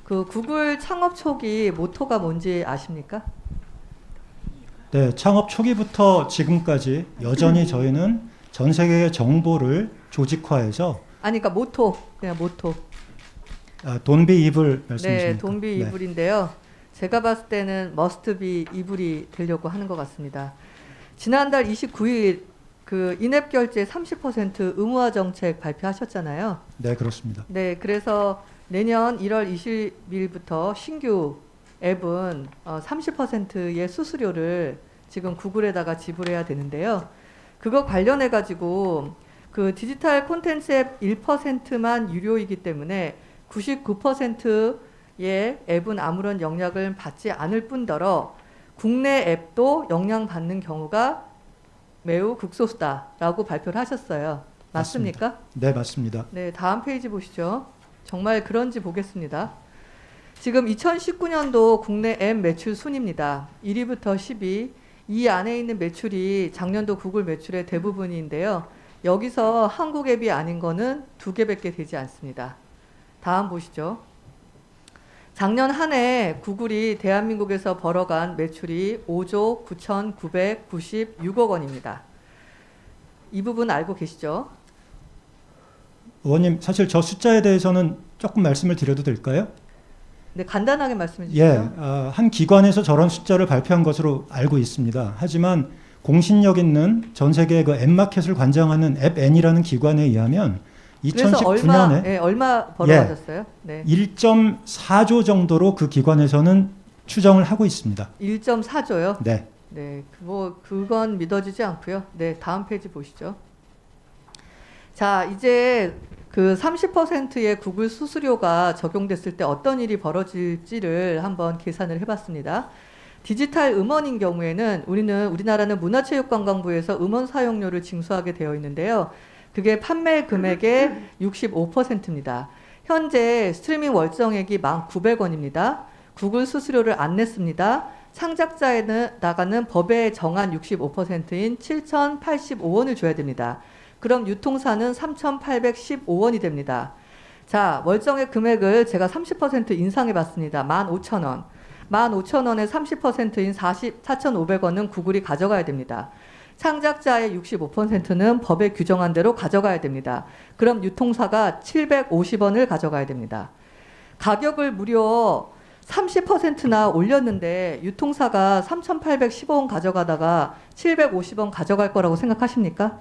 그 구글 창업 초기 모토가 뭔지 아십니까? 네, 창업 초기부터 지금까지 여전히 저희는 전 세계의 정보를 조직화해서 아니, 그러니까 모토, 그냥 모토. Don't be evil 말씀이십니까? 네, Don't be evil인데요. 제가 봤을 때는 must be evil이 되려고 하는 것 같습니다. 지난달 29일 그 인앱 결제 30% 의무화 정책 발표하셨잖아요. 네, 그렇습니다. 네, 그래서 내년 1월 20일부터 신규 앱은 30%의 수수료를 지금 구글에다가 지불해야 되는데요. 그거 관련해 가지고 그 디지털 콘텐츠 앱 1%만 유료이기 때문에 99%의 앱은 아무런 영향을 받지 않을 뿐더러 국내 앱도 영향받는 경우가 매우 극소수다라고 발표를 하셨어요. 맞습니까? 네, 맞습니다. 네, 다음 페이지 보시죠. 정말 그런지 보겠습니다. 지금 2019년도 국내 앱 매출 순입니다. 1위부터 10위. 이 안에 있는 매출이 작년도 구글 매출의 대부분인데요. 여기서 한국 앱이 아닌 거는 2개밖에 되지 않습니다. 다음 보시죠. 작년 한 해 구글이 대한민국에서 벌어간 매출이 5조 9,996억 원입니다. 이 부분 알고 계시죠? 의원님, 사실 저 숫자에 대해서는 조금 말씀을 드려도 될까요? 네, 간단하게 말씀해 주시죠. 예, 한 기관에서 저런 숫자를 발표한 것으로 알고 있습니다. 하지만 공신력 있는 전 세계 그 앱마켓을 관장하는 앱N이라는 기관에 의하면 그래서 2019년에 얼마 벌어가셨어요? 네. 1.4조 정도로 그 기관에서는 추정을 하고 있습니다. 1.4조요? 네. 네, 그건 믿어지지 않고요. 네, 다음 페이지 보시죠. 자, 이제 그 30%의 구글 수수료가 적용됐을 때 어떤 일이 벌어질지를 한번 계산을 해봤습니다. 디지털 음원인 경우에는 우리나라는 문화체육관광부에서 음원 사용료를 징수하게 되어 있는데요. 그게 판매 금액의 65%입니다. 현재 스트리밍 월정액이 1,900원입니다. 구글 수수료를 안 냈습니다. 창작자에는 나가는 법에 정한 65%인 7,085원을 줘야 됩니다. 그럼 유통사는 3,815원이 됩니다. 자, 월정액 금액을 제가 30% 인상해 봤습니다. 15,000원. 15,000원에 30%인 4,500원은 구글이 가져가야 됩니다. 창작자의 65%는 법에 규정한 대로 가져가야 됩니다. 그럼 유통사가 750원을 가져가야 됩니다. 가격을 무려 30%나 올렸는데 유통사가 3,815원 가져가다가 750원 가져갈 거라고 생각하십니까?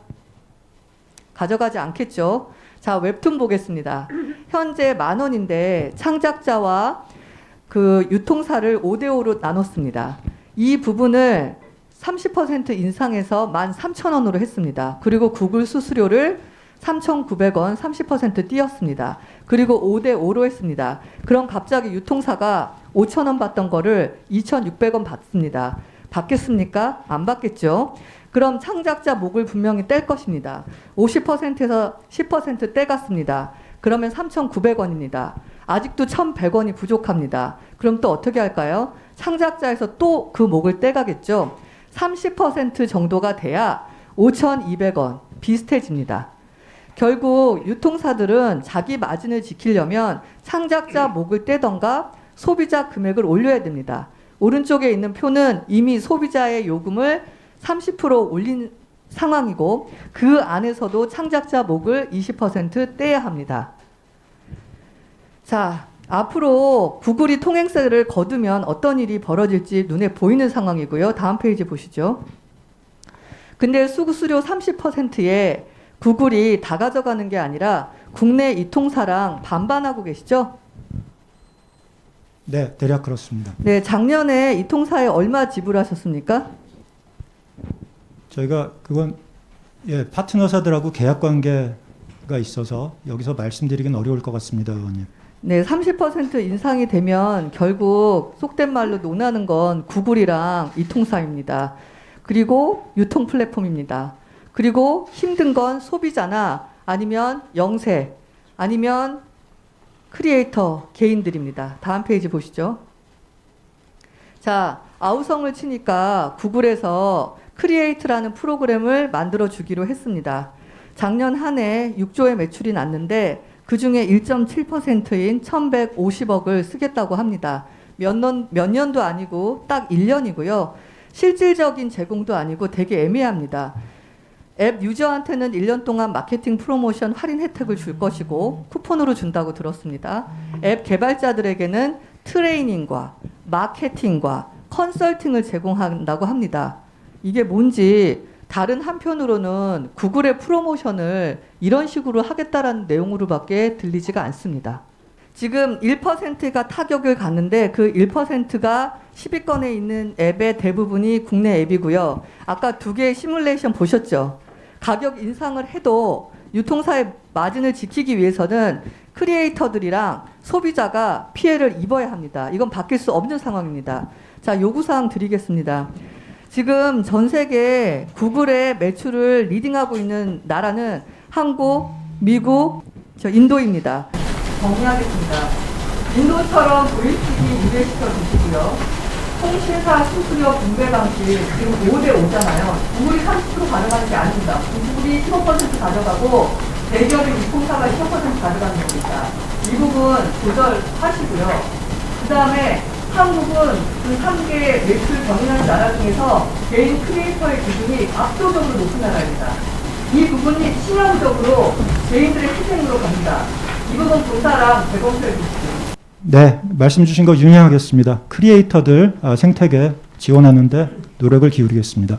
가져가지 않겠죠. 자, 웹툰 보겠습니다. 현재 10,000원인데 창작자와 그 유통사를 5대5로 나눴습니다. 이 부분을 30% 인상해서 13,000원으로 했습니다. 그리고 구글 수수료를 3,900원 30% 띄었습니다. 그리고 5대5로 했습니다. 그럼 갑자기 유통사가 5,000원 받던 거를 2,600원 받습니다. 받겠습니까? 안 받겠죠. 그럼 창작자 목을 분명히 뗄 것입니다. 50%에서 10% 떼갔습니다. 그러면 3,900원입니다. 아직도 1,100원이 부족합니다. 그럼 또 어떻게 할까요? 창작자에서 또 그 목을 떼가겠죠. 30% 정도가 돼야 5,200원 비슷해집니다. 결국 유통사들은 자기 마진을 지키려면 창작자 목을 떼던가 소비자 금액을 올려야 됩니다. 오른쪽에 있는 표는 이미 소비자의 요금을 30% 올린 상황이고 그 안에서도 창작자 목을 20% 떼야 합니다. 자, 앞으로 구글이 통행세를 거두면 어떤 일이 벌어질지 눈에 보이는 상황이고요. 다음 페이지 보시죠. 근데 수수료 30%에 구글이 다 가져가는 게 아니라 국내 이통사랑 반반하고 계시죠? 네, 대략 그렇습니다. 네, 작년에 이통사에 얼마 지불하셨습니까? 저희가 그건 파트너사들하고 계약 관계가 있어서 여기서 말씀드리긴 어려울 것 같습니다, 의원님. 네, 30% 인상이 되면 결국 속된 말로 논하는 건 구글이랑 이통사입니다. 그리고 유통 플랫폼입니다. 그리고 힘든 건 소비자나 아니면 영세 아니면 크리에이터 개인들입니다. 다음 페이지 보시죠. 자, 아우성을 치니까 구글에서 크리에이트라는 프로그램을 만들어 주기로 했습니다. 작년 한 해 6조의 매출이 났는데 그 중에 1.7%인 1,150억을 쓰겠다고 합니다. 몇 년도 아니고 딱 1년이고요. 실질적인 제공도 아니고 되게 애매합니다. 앱 유저한테는 1년 동안 마케팅 프로모션 할인 혜택을 줄 것이고 쿠폰으로 준다고 들었습니다. 앱 개발자들에게는 트레이닝과 마케팅과 컨설팅을 제공한다고 합니다. 이게 뭔지 다른 한편으로는 구글의 프로모션을 이런 식으로 하겠다라는 내용으로밖에 들리지가 않습니다. 지금 1%가 타격을 갖는데 그 1%가 10위권에 있는 앱의 대부분이 국내 앱이고요. 아까 두 개의 시뮬레이션 보셨죠? 가격 인상을 해도 유통사의 마진을 지키기 위해서는 크리에이터들이랑 소비자가 피해를 입어야 합니다. 이건 바뀔 수 없는 상황입니다. 자, 요구사항 드리겠습니다. 지금 전 세계 구글의 매출을 리딩하고 있는 나라는 한국, 미국, 인도입니다. 정리하겠습니다. 인도처럼 OECD 유례시켜 주시고요. 통신사 수수료 분배 방식 지금 5대5잖아요. 구글이 30% 가져가는 게 아닙니다. 구글이 15% 가져가고 대기업의 유통사가 15% 가져가는 겁니다. 이 부분 조절하시고요. 그 다음에 한국은 그 3개 매출 병행하는 나라 중에서 개인 크리에이터의 기준이 압도적으로 높은 나라입니다. 이 부분이 치명적으로 개인들의 희생으로 갑니다. 이 부분 조사랑 재검토해 주십시오. 네, 말씀 주신 거 유념하겠습니다. 크리에이터들 생태계 지원하는데 노력을 기울이겠습니다.